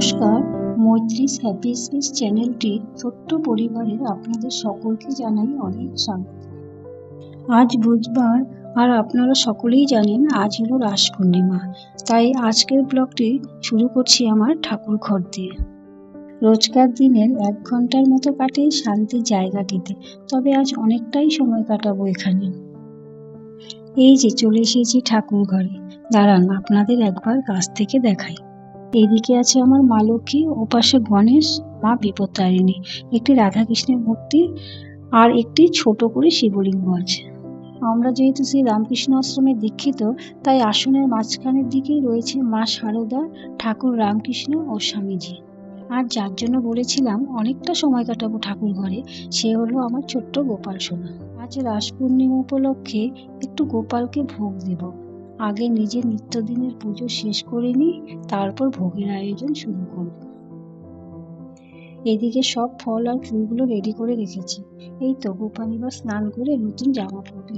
নমস্কার, মৈত্রীস happy space চ্যানেলটির ছোট্ট পরিবারের আপনাদের সকলকে জানাই অনেক স্বাগত। আজ বুধবার, আর আপনারা সকলেই জানেন আজ হলো রাস পূর্ণিমা। তাই আজকের ব্লগটি শুরু করছি আমার ঠাকুর ঘর দিয়ে। রোজকার দিনের 1 ঘন্টার মতো কাটে শান্তির জায়গাটিতে, তবে আজ অনেকটাই সময় কাটাবো এখানে। এই যে চলে এসেছি ঠাকুর ঘরে। দাঁড়ান আপনাদের একবার কাছ থেকে দেখাই। এইদিকে আছে আমার মা লক্ষ্মী, ওপাশে গণেশ, মা বিপত্তারিণী, একটি রাধাকৃষ্ণের মূর্তি আর একটি ছোট করে শিবলিঙ্গ আছে। আমরা যেহেতু শ্রী রামকৃষ্ণ আশ্রমে দীক্ষিত, তাই আসনের মাঝখানের দিকেই রয়েছে মা শারদা, ঠাকুর রামকৃষ্ণ ও স্বামীজি। আর যার জন্য বলেছিলাম অনেকটা সময় কাটাবো ঠাকুর ঘরে, সে হলো আমার ছোট্ট গোপাল সোনা। আজ রাস পূর্ণিমা উপলক্ষে একটু গোপালকে ভোগ দেব। আগে নিজের নিত্যদিনের পুজো শেষ করে নিই, তারপর ভোগের আয়োজন শুরু করব। এদিকে সব ফল আর ফুলগুলো রেডি করে রেখেছি। এই তো গোপাল এবার স্নান করে নতুন জামা পরবে।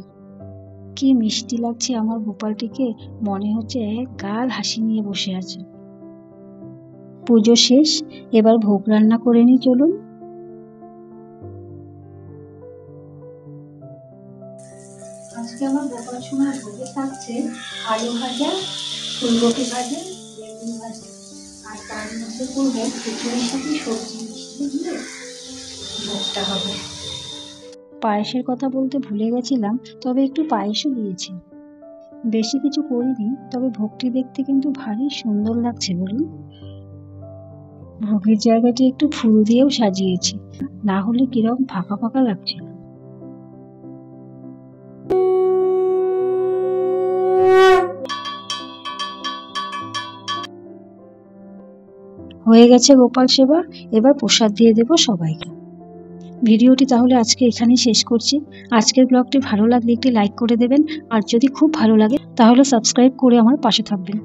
কি মিষ্টি লাগছে আমার গোপালটিকে, মনে হচ্ছে এক গাল হাসি নিয়ে বসে আছে। পুজো শেষ, এবার ভোগ রান্না করে নিই চলুন। আজকে আমার গোপাল সোনার ভোগে থাকছে আলু ভাজা, ফুলকপি ভাজা, বেগুন ভাজা, আর তার মধ্যে করবেন খিচুড়ির সাথে সবজি মিষ্টি দিয়ে ভোগটা হবে। পায়েসের কথা বলতে ভুলে গেছিলাম, তবে একটু পায়েসও দিয়েছি। বেশি কিছু করিনি, তবে ভোগটি দেখতে কিন্তু ভারী সুন্দর লাগছে বলুন। ভোগের জায়গাটি একটু ফুল দিয়েও সাজিয়েছি, না হলে কিরকম ফাঁকা ফাঁকা লাগছিল। হয়ে গেছে গোপাল সেবা, এবার প্রসাদ দিয়ে দেব সবাইকে। ভিডিওটি তাহলে আজকে এখানেই শেষ করছি। আজকের ব্লগটি ভালো লাগলে একটি লাইক করে দেবেন, আর যদি খুব ভালো লাগে তাহলে সাবস্ক্রাইব করে আমার পাশে থাকবেন।